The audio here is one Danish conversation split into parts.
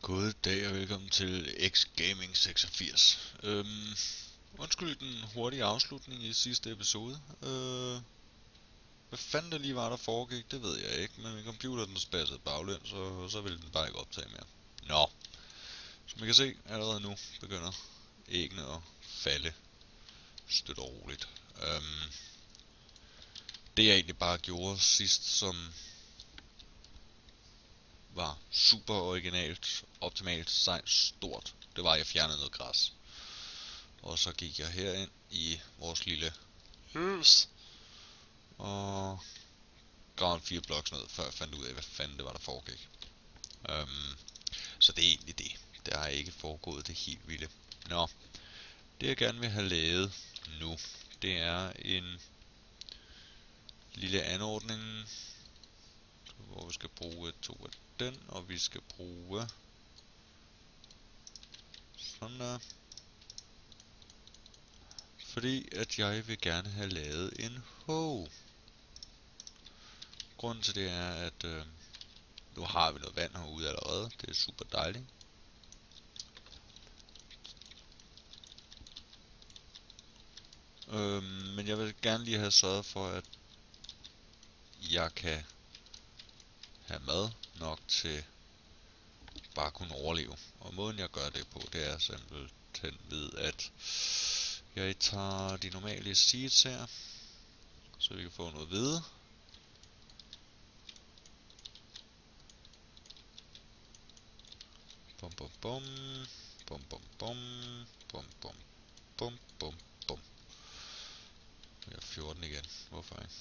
God dag og velkommen til X Gaming 86. Undskyld den hurtige afslutning i sidste episode. Hvad fanden det lige var der foregik, det ved jeg ikke, men min computer den spassede baglæns, så ville den bare ikke optage mere. Nå, som I kan se, allerede nu begynder æggene at falde støt og roligt. Det jeg egentlig bare gjorde sidst, som var super originalt, optimalt, sejt, stort, det var at jeg fjernede noget græs. Og så gik jeg herind i vores lille hus og gravede 4 bloks ned, før jeg fandt ud af, hvad fanden det var, der foregik. Så det er egentlig det. Der er ikke foregået det helt vilde. Nå, det jeg gerne vil have lavet nu, det er en lille anordning, hvor vi skal bruge 2 af den, og vi skal bruge sådan der. Fordi at jeg vil gerne have lavet en hoe. Grunden til det er, at nu har vi noget vand herude allerede. Det er super dejligt. Men jeg vil gerne lige have sørget for, at jeg kan have mad nok til bare at kunne overleve. Og måden jeg gør det på, det er simpelthen ved, at jeg tager de normale seeds her, så vi kan få noget hvede. Bum bum bum, bum bum bum, bum bum bum bum bum. Jeg er 14 igen, hvorfor ikke?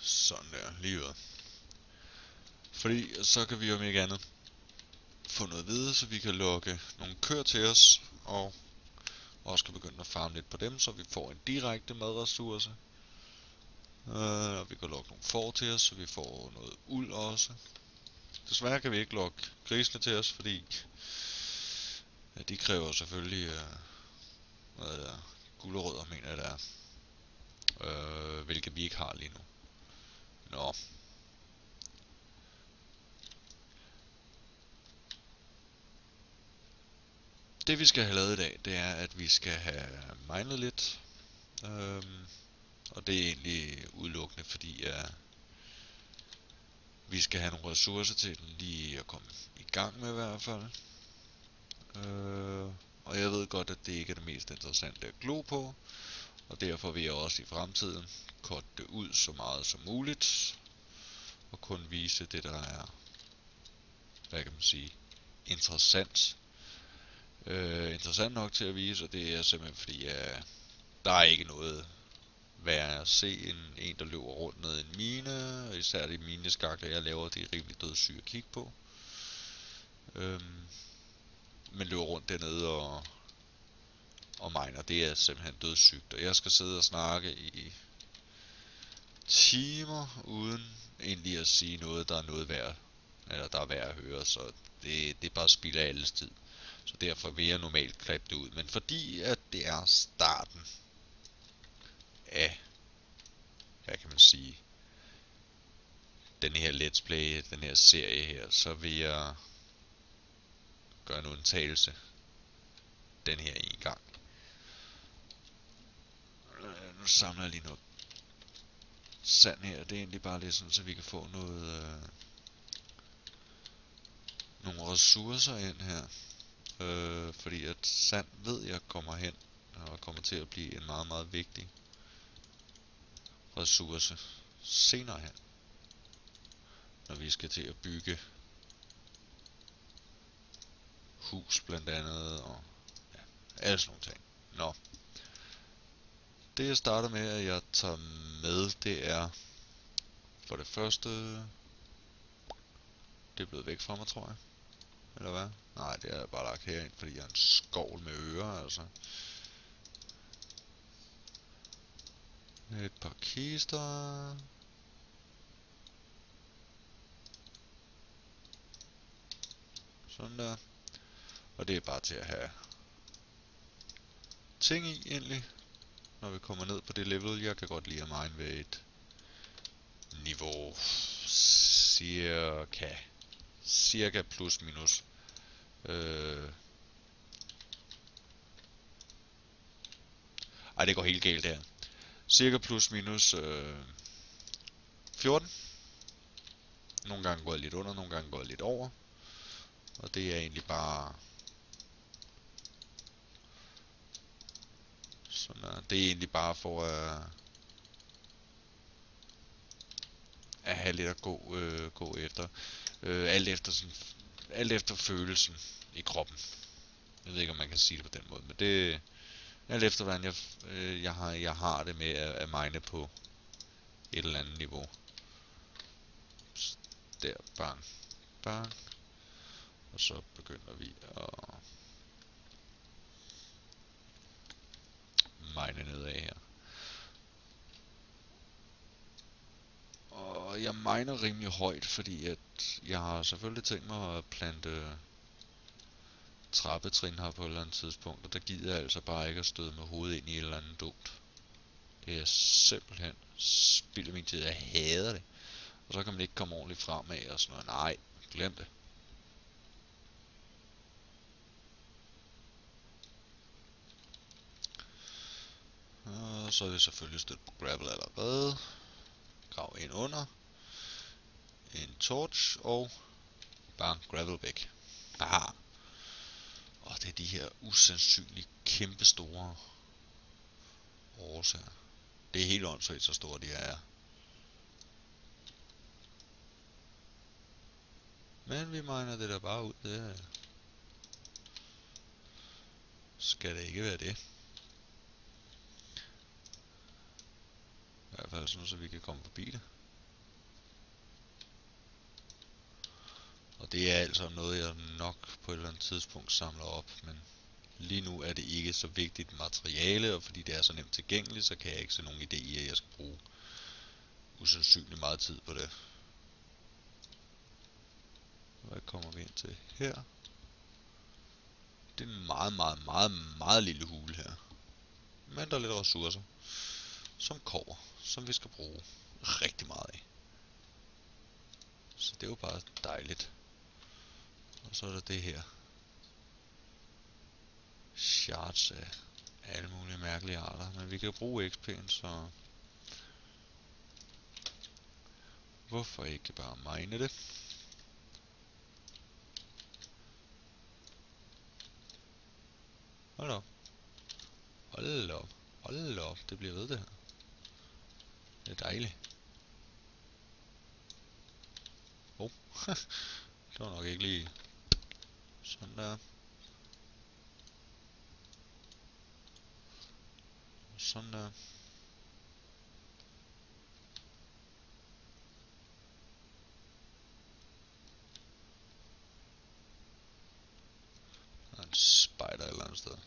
Sådan der, lige ud. Fordi så kan vi om ikke andet få noget hvide, så vi kan lokke nogle køer til os, og også kan begynde at farme lidt på dem, så vi får en direkte madressource. Og vi kan lokke nogle får til os, så vi får noget uld også. Desværre kan vi ikke lokke grisene til os, fordi ja, de kræver selvfølgelig gulerødder, mener jeg det er. Hvilket vi ikke har lige nu. Nå. Det vi skal have lavet i dag, det er, at vi skal have minet lidt. Og det er egentlig udelukkende, fordi vi skal have nogle ressourcer til den lige at komme i gang med i hvert fald. Og jeg ved godt, at det ikke er det mest interessante at glo på. Og derfor vil jeg også i fremtiden korte det ud så meget som muligt. Og kun vise det, der er, hvad kan man sige, interessant. Interessant nok til at vise, og det er simpelthen fordi, der er ikke noget værre at se end en, der løber rundt ned i en mine. Og især de mineskakler, jeg laver, det er rimelig dødssyge at kigge på. Men løber rundt dernede og miner, det er simpelthen dødssygt. Og jeg skal sidde og snakke i timer, uden egentlig at sige noget, der er noget værd, eller der er værd at høre, så det er bare spild af alles tid. Så derfor vil jeg normalt klippe det ud. Men fordi at det er starten af, hvad kan man sige, den her let's play, den her serie her, så vil jeg gøre en undtagelse den her en gang. Nu samler jeg lige noget sand her. Det er egentlig bare lidt sådan, så vi kan få noget nogle ressourcer ind her. Fordi at sand ved jeg kommer hen og kommer til at blive en meget, meget vigtig ressource senere hen, når vi skal til at bygge hus blandt andet, og ja, alle sådan nogle ting. Nå. Det jeg starter med, at jeg tager med, det er for det første, det er blevet væk fra mig, tror jeg. Eller hvad? Nej, det er bare lagt herind, fordi jeg er en skovl med ører, altså. Et par kister. Sådan der. Og det er bare til at have ting i egentlig, når vi kommer ned på det level. Jeg kan godt lide at mine ved et niveau cirka plus minus. Ej, det går helt galt her. Cirka plus minus 14. Nogle gange går jeg lidt under, nogle gange går jeg lidt over. Og det er egentlig bare sådan, det er egentlig bare for at have lidt at gå efter. Alt efter følelsen i kroppen. Jeg ved ikke om man kan sige det på den måde, men det alt efter hvordan jeg har det med at mine på et eller andet niveau. Der, bang, bang. Og så begynder vi at mine nedad her. Og jeg miner rimelig højt, fordi at jeg har selvfølgelig tænkt mig at plante trappetrin her på et eller andet tidspunkt, og der gider jeg altså bare ikke at støde med hovedet ind i et eller andet dumt. Det er simpelthen spild af min tid. Jeg hader det. Og så kan man ikke komme ordentligt fremad og sådan noget. Nej, glem det. Og så er vi selvfølgelig stødt på gravel allerede. Grav ind under. En torch og bang, gravel væk. Aha. Og det er de her usandsynligt kæmpe store årsager. Det er helt åndssvagt så store de her er. Men vi miner det der bare ud. Det skal det ikke være det. I hvert fald sådan, så vi kan komme forbi det. Og det er altså noget, jeg nok på et eller andet tidspunkt samler op. Men lige nu er det ikke så vigtigt materiale, og fordi det er så nemt tilgængeligt, så kan jeg ikke se nogen idé i, at jeg skal bruge usandsynligt meget tid på det. Hvad kommer vi ind til her? Det er en meget lille hule her. Men der er lidt ressourcer. Som kobber, som vi skal bruge rigtig meget af. Så det er jo bare dejligt. Og så er der det her. Shards af alle mulige mærkelige arter. Men vi kan bruge XP'en, så hvorfor ikke bare mine det? Hold op. Hold op. Hold op. Det bliver ved det her. Det er dejligt. Det var nok ikke lige sådan der. Sådan der. Der er en spider et eller andet sted.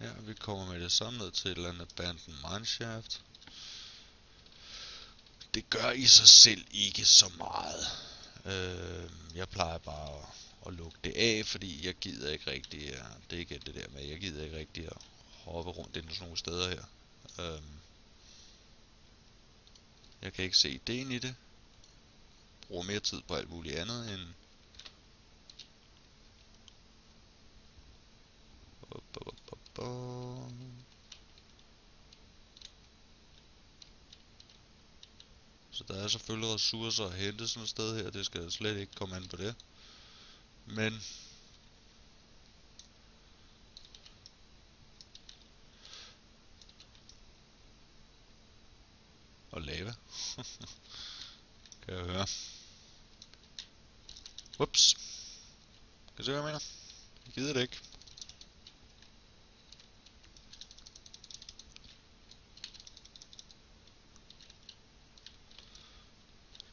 Ja, vi kommer med det samme ned til et eller andet abandoned mineshaft. Det gør i sig selv ikke så meget. Jeg plejer bare at lukke det af, fordi jeg gider ikke rigtig, det er igen det der med, jeg gider ikke rigtig at hoppe rundt ind sådan nogle steder her. Jeg kan ikke se ideen i det. Bruger mere tid på alt muligt andet end så der er selvfølgelig ressourcer at hente sådan et sted her, det skal slet ikke komme an på det. Men og lava. Kan jeg høre. Whoops. Kan du se hvad jeg mener? Jeg gider det ikke.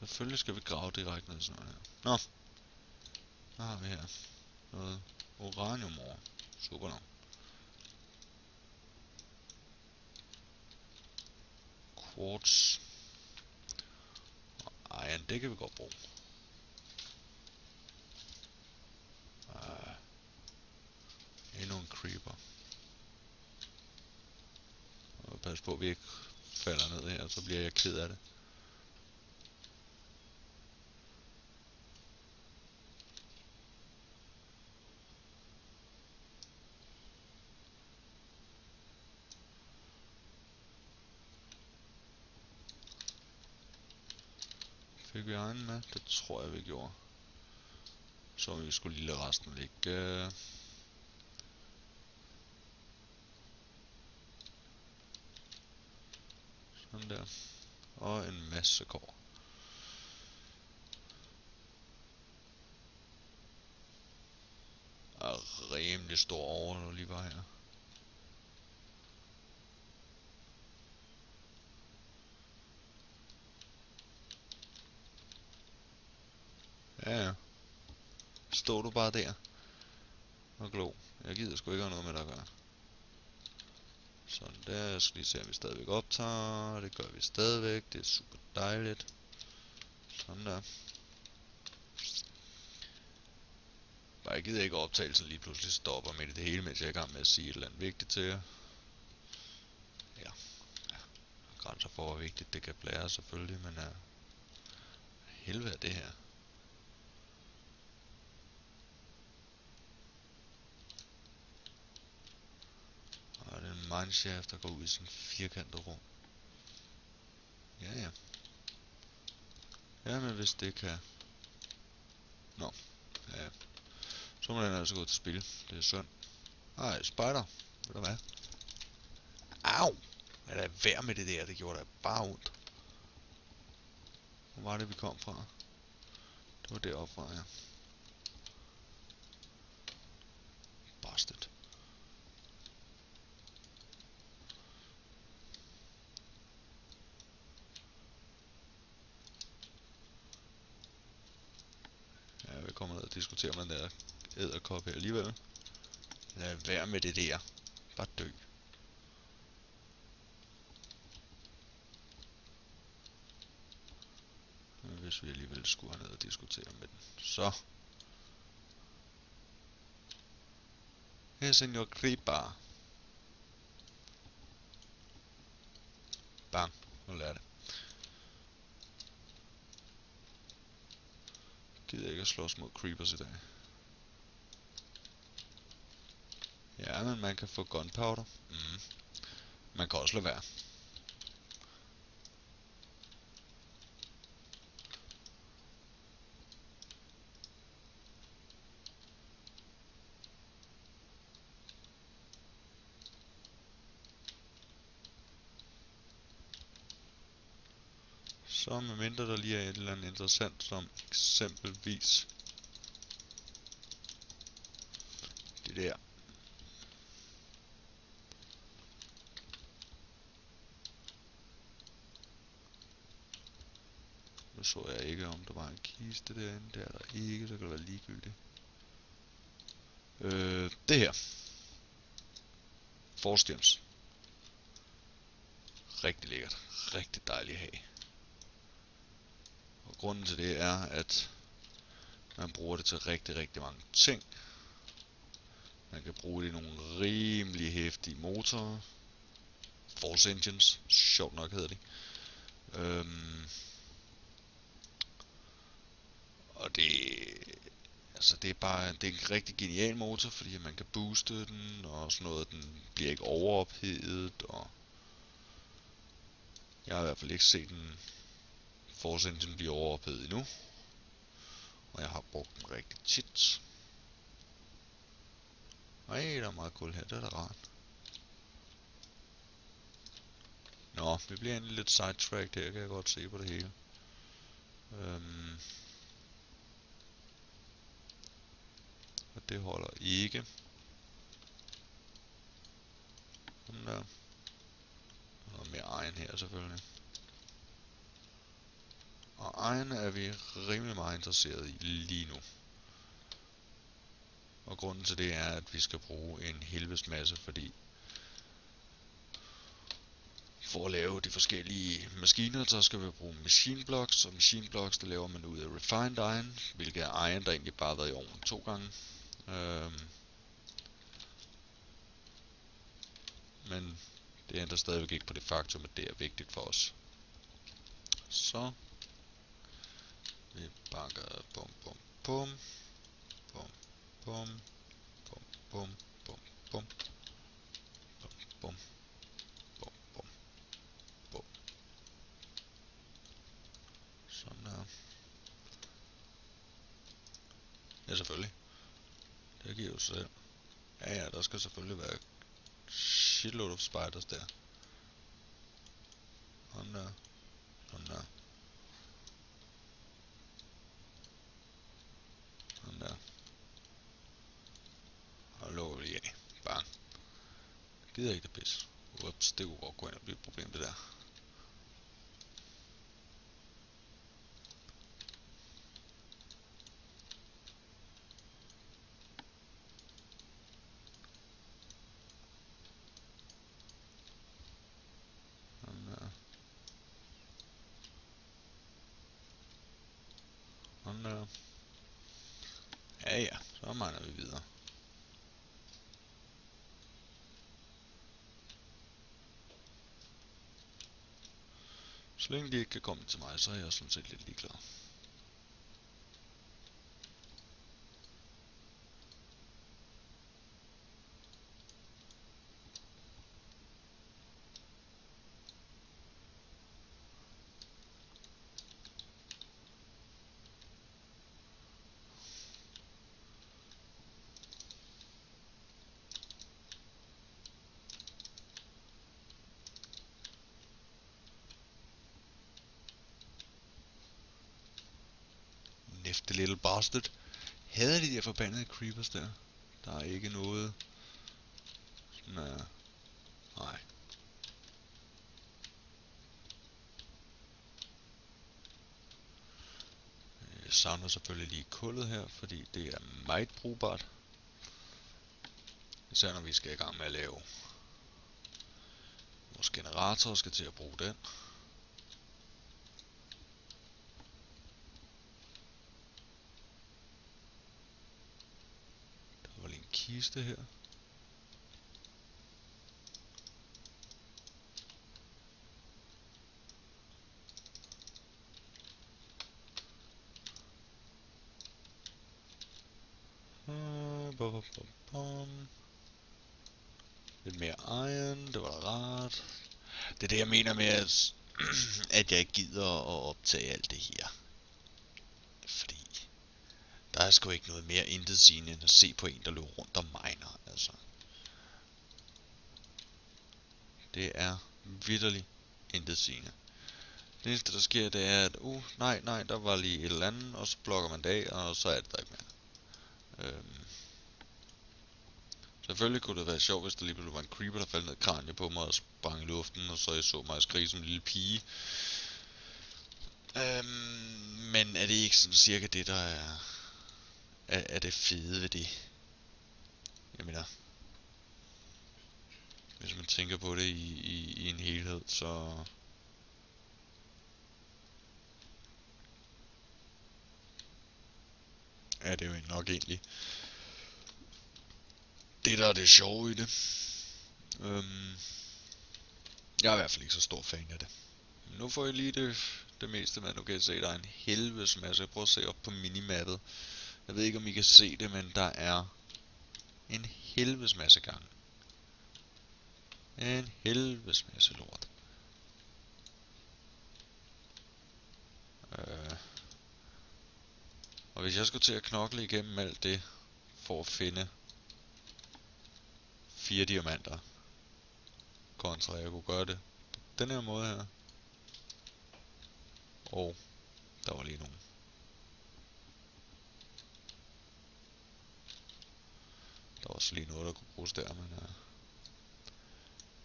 Selvfølgelig skal vi grave direkte ned sådan noget her. Nå. Hvad har vi her? Noget uraniumore. Super nok. Quartz. Og iron, det kan vi godt bruge. Endnu en creeper. Og pas på, at vi ikke falder ned her, så bliver jeg ked af det. Fik vi iron med? Det tror jeg, vi gjorde. Så vi skulle lige lade resten ligge. Sådan der. Og en masse kår. Og rimelig stor over lige bare her. Ja. Står du bare der og glo. Jeg gider sgu ikke have noget med dig at gøre. Sådan der. Jeg skal lige se, om vi stadigvæk optager. Det gør vi stadigvæk. Det er super dejligt. Sådan der. Bare jeg gider ikke optagelsen lige pludselig stopper midt i det hele, mens jeg er i gang med at sige et eller andet vigtigt til jer. Ja. Grænser for, hvor vigtigt det kan blære selvfølgelig, men helvede er det her. Og det er en mineshaft, der går ud i sådan en firkantet rum. Ja. Jamen hvis det kan... Nå. Ja. Så må den altså gå til spil. Det er synd. Ej, spider. Ved du hvad? Au! Hvad er der værd med det der? Det gjorde da bare ondt. Hvor var det vi kom fra? Det var deroppe fra, ja. Bastard. Ja, vi kommer ned og diskuterer med den der edderkop her alligevel. Lad være med det der. Bare dø. Men hvis vi alligevel skulle ned og diskutere med den, så... Her, senor Creeper. Bang. Nu lader det. Gider ikke at slås mod creepers i dag. Ja, men man kan få gunpowder. Man kan også lade være. Så medmindre der lige er et eller andet interessant, som eksempelvis det der. Nu så jeg ikke, om der var en kiste derinde. Det er der ikke, så kan det være ligegyldigt. Det her. Forstjems. Rigtig lækkert. Rigtig dejligt at have. Og grunden til det er, at man bruger det til rigtig mange ting. Man kan bruge det i nogle rimelig hæftige motorer. Force engines, sjovt nok hedder de. Og det er bare det er en rigtig genial motor, fordi man kan booste den og sådan noget. Den bliver ikke overophedet, og jeg har i hvert fald ikke set en Force engine blive overophedet endnu. Og jeg har brugt den rigtig tit. Ej, der er meget kul her, det er da rart. Nå, vi bliver egentlig lidt sidetracked her, kan jeg godt se på det hele. Og det holder ikke. Sådan der. Noget mere iron her selvfølgelig. Og iron er vi rimelig meget interesseret i lige nu. Og grunden til det er, at vi skal bruge en helvedes masse, fordi for at lave de forskellige maskiner, så skal vi bruge machine blocks, og machine blocks, det laver man ud af refined iron, hvilket er iron, der egentlig bare har været i ovnen 2 gange. Men det ændrer stadigvæk ikke på det faktum, at det er vigtigt for os. Så vi banker bum bum bum bum bum bum bum bum bum bum bum bum bum bum. Sådan der. Ja, selvfølgelig. Det giver jo sig selv. Ja, der skal selvfølgelig være shitload of spiders der. Sådan der. Sådan der. Sådan der. Og lukker vi af. Bang. Gider ikke det pis. Ups, det kunne godt gå ind og blive et problem det der. Sådan der. Sådan der. Ja, så mangler vi videre. Så længe de ikke kan komme til mig, så er jeg sådan set lidt ligeglad. Nifty little bastard. Hader de der forbandede creepers der? Der er ikke noget. Sådan nej. Jeg savner selvfølgelig lige kullet her, fordi det er meget brugbart. Især når vi skal i gang med at lave vores generator, skal til at bruge den. Der var lige en kiste her. Lidt mere iron, det var da rart. Det er det jeg mener med at jeg ikke gider at optage alt det her. Fordi der er sgu ikke noget mere intetsigende end at se på en der løber rundt og miner, altså. Det er vitterligt intetsigende. Det eneste der sker, det er at nej, der var lige et eller andet, og så blokker man det af, og så er det der ikke mere. Selvfølgelig kunne det være sjovt, hvis der lige pludselig var en creeper, der faldt ned i kraniet på mig og sprang i luften, og så jeg så mig skrige som en lille pige. Men er det ikke sådan cirka det, der er det fede ved det? Jeg mener, hvis man tænker på det i en helhed, så er det jo nok egentlig det, der er det sjove i det. Jeg er i hvert fald ikke så stor fan af det. Men nu får jeg lige det meste med. Nu kan jeg se, at der er en helvedes masse. Jeg prøver at se op på minimappet. Jeg ved ikke, om I kan se det, men der er en helvedes masse gang. En helvedes masse lort. Og hvis jeg skulle til at knokle igennem alt det, for at finde 4 diamanter, kontra jeg kunne gøre det på den her måde her. Og der var lige nogen. Der var også lige noget, der kunne bruges der,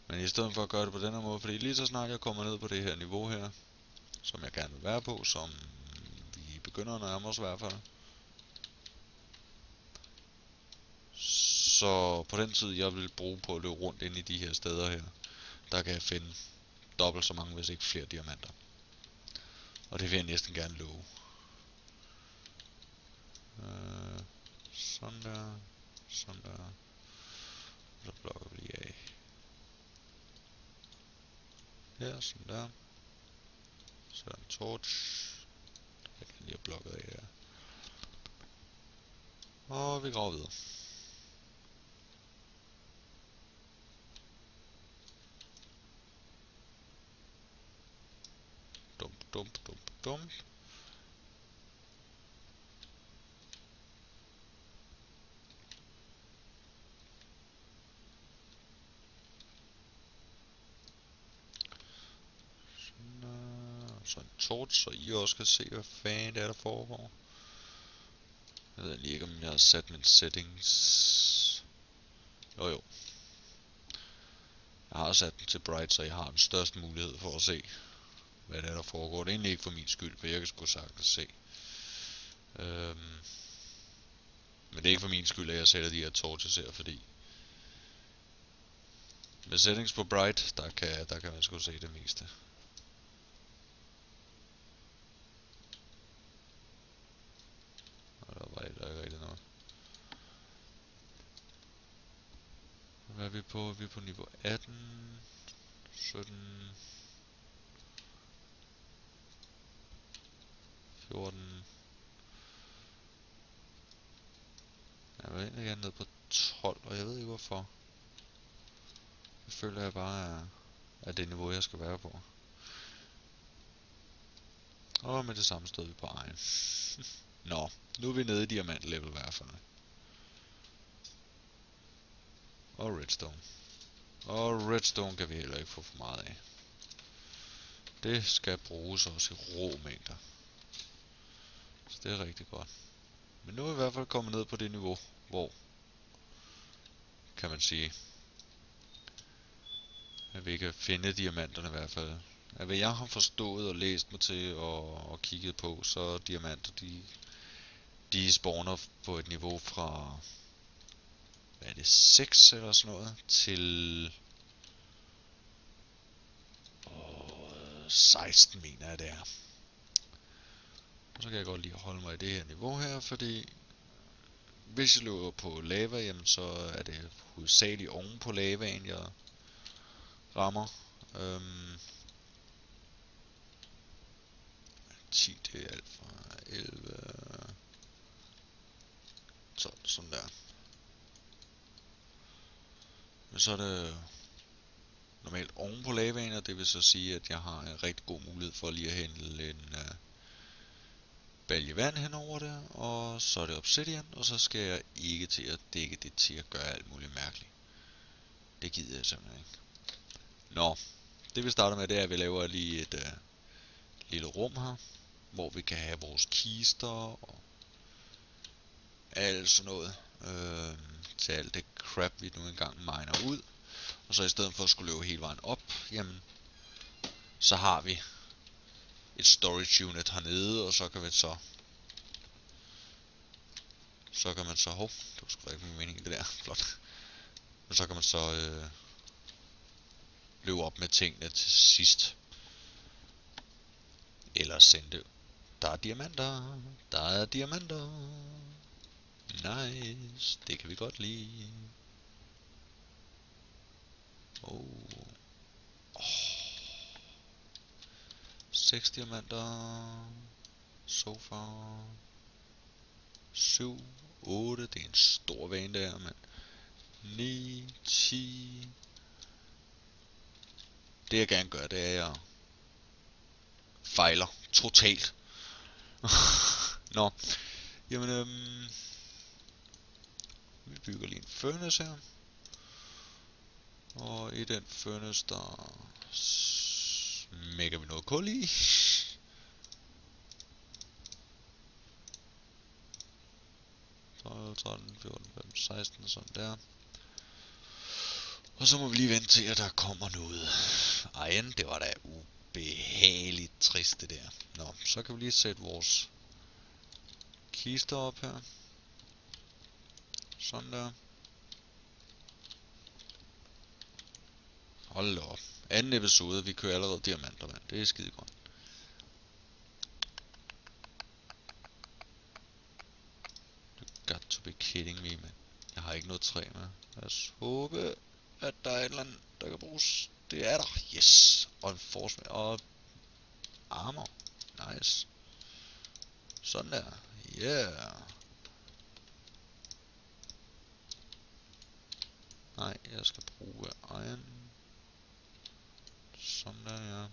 men i stedet for at gøre det på den her måde, fordi lige så snart jeg kommer ned på det her niveau her, som jeg gerne vil være på, som vi begynder at nærme os i hvert fald. Så på den tid, jeg vil bruge på at løbe rundt ind i de her steder her, der kan jeg finde dobbelt så mange, hvis ikke flere diamanter. Og det vil jeg næsten gerne love. Sådan der. Sådan der. Så blokker vi lige af. Her, sådan der. Så er der en torch. Jeg kan lige have blokket af her. Og vi graver videre. Dump. Så en torch, så I også kan se, hvad fanden det er, der foregår. Jeg ved lige ikke, om jeg har sat mine settings. Jo. Jeg har sat den til bright, så jeg har den største mulighed for at se, hvad det er, der foregår. Det er egentlig ikke for min skyld, for jeg kan sgu sagtens se. Men det er ikke for min skyld, at jeg sætter de her torches her, fordi med settings på bright, der kan man sgu se det meste. Og der var ikke rigtig noget. Hvad er vi på? Vi er på niveau 18, 17, 14. Jeg vil egentlig gerne ned på 12, og jeg ved ikke hvorfor. Jeg føler jeg bare er det niveau, jeg skal være på. Og med det samme stod vi på egen. Nå, nu er vi nede i diamant level i hvert fald. Og redstone. Og redstone kan vi heller ikke få for meget af. Det skal bruges også i rå mængder. Så det er rigtig godt. Men nu er vi i hvert fald kommet ned på det niveau, hvor, kan man sige, at vi kan finde diamanterne i hvert fald. At hvad jeg har forstået og læst mig til og kigget på, så diamanter, de spawner på et niveau fra, hvad er det, 6 eller sådan noget, til 16 mener jeg det er. Og så kan jeg godt lige holde mig i det her niveau her, fordi hvis jeg løber på lava, jamen så er det hovedsageligt oven på lavaen, jeg rammer. 10 det er alt fra 11, 12, sådan der. Men så er det normalt oven på lavaen, og det vil så sige, at jeg har en rigtig god mulighed for lige at hente en balje vand henover det, og så er det obsidian, og så skal jeg ikke til at dække det til at gøre alt muligt mærkeligt. Det gider jeg simpelthen ikke. Nå, det vi starter med, det er, at vi laver lige et lille rum her, hvor vi kan have vores kister og alt sådan noget til alt det crap, vi nu engang miner ud. Og så i stedet for at skulle løbe hele vejen op, jamen, så har vi et storage unit hernede, og så kan vi så hov, det var sgu da ikke min mening det der, flot. Og så kan man så løbe op med tingene til sidst. Eller sende det. Der er diamanter. Nice, det kan vi godt lide. 6 diamanter. So far. 7, 8, det er en stor vane der, mand. 9, 10. Det jeg gerne gør, det er, at jeg fejler totalt. Nå, jamen, vi bygger lige en furnace her. Og i den furnace, der smækker vi noget kul i. Så 13, 14, 15, 16 sådan der. Og så må vi lige vente til, at der kommer noget iron. Det var da behageligt trist det der. Nå, så kan vi lige sætte vores kister op her. Sådan der. Hold da op. Anden episode, vi kører allerede diamanter, mand. Det er skide godt. Got to be kidding me, man. Jeg har ikke noget træ med. Lad os håbe, at der er et eller andet, der kan bruges. Det er der. Yes. Og en force og armor. Nice. Sådan der. Yeah. Nej, jeg skal bruge iron. Sådan der, ja.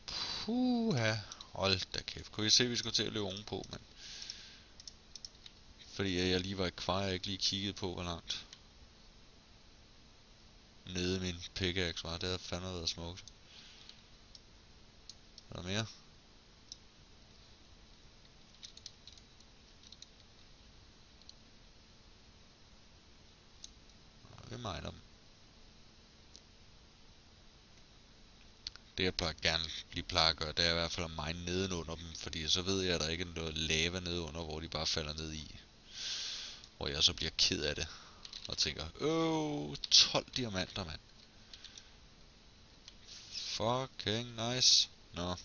Puha. Hold da kæft. Kunne I se, at vi skulle til at løbe ovenpå, men fordi jeg lige var i kvar, jeg ikke lige kiggede på, hvor langt nede min pickaxe var. Det havde fandme været smukt. Er der mere? Vi miner dem. Det jeg gerne lige plejer at gøre, det er i hvert fald at mine nedenunder dem, fordi så ved jeg, at der ikke er noget lava nedenunder, hvor de bare falder ned i. Hvor jeg så bliver ked af det og tænker, 12 diamanter, mand. Fucking nice. Nå.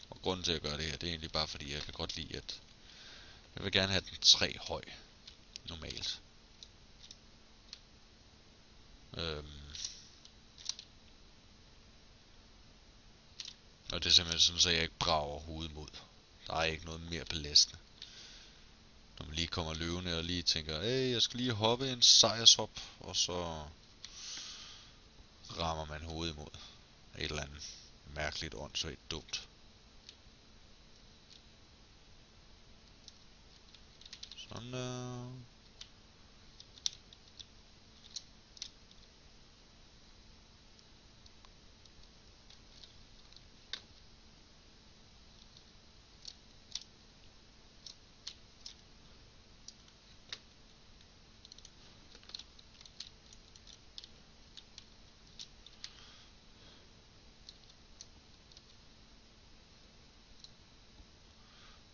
Og grunden til at gøre det her, det er egentlig bare fordi, jeg kan godt lide, at jeg vil gerne have den 3 høj. Normalt. Og det er simpelthen sådan, så jeg ikke brager hovedet mod. Der er ikke noget mere belastende. Når man lige kommer løvende og lige tænker, jeg skal lige hoppe en sejrshop, og så rammer man hovedet imod et eller andet mærkeligt, åndssvagt dumt. Sådan der.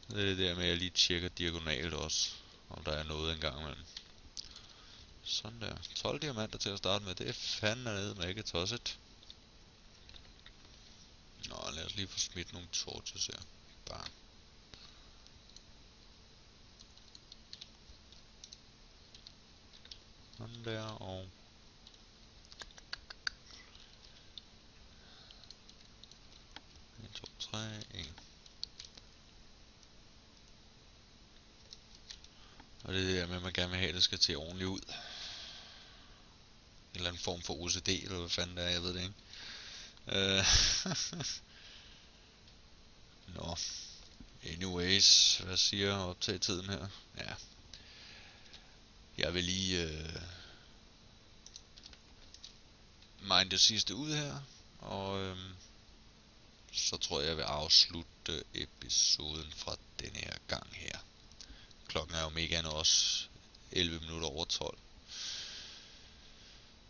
Det er det der med, at jeg lige tjekker diagonalt også, om der er noget engang imellem. Sådan der. 12 diamanter til at starte med, det er fandme ned med ikke tosset. Nå, lad os lige få smidt nogle torches her. Bare. Sådan der, og 1, 2, 3, 1. Og det er det der med, at man gerne vil have, at det skal til ordentligt ud. En eller anden form for OCD, eller hvad fanden det er, jeg ved det ikke. Nå. Anyways, hvad siger optagetiden her? Ja. Jeg vil lige mine det sidste ud her, og så tror jeg vil afslutte episoden fra denne her gang her. Klokken er jo mega også 11 minutter over 12.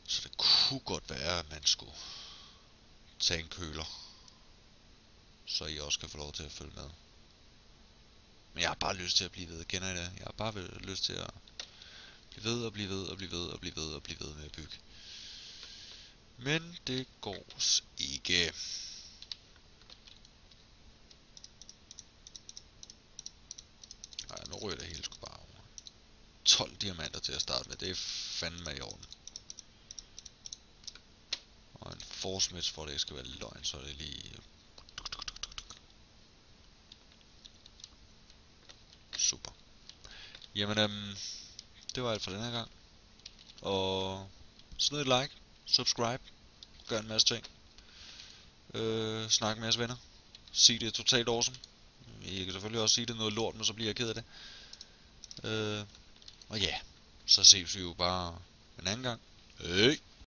Så det kunne godt være, at man skulle tage en køler, så I også kan få lov til at følge med. Men jeg har bare lyst til at blive ved, kender I det? Jeg har bare lyst til at blive ved og blive ved og blive ved og blive ved og blive ved med at bygge. Men det går ikke. Nej, nu ryger det hele sgu bare over. 12 diamanter til at starte med, det er fandme i orden. Og en forsmits, for det ikke skal være løgn, så er det lige... Super. Jamen, det var alt for den her gang. Og smid et like, subscribe, gør en masse ting. Snak med jeres venner. Sig det er totalt awesome. I kan selvfølgelig også sige det noget lort, men så bliver jeg ked af det. Og ja, så ses vi jo bare en anden gang. Hej!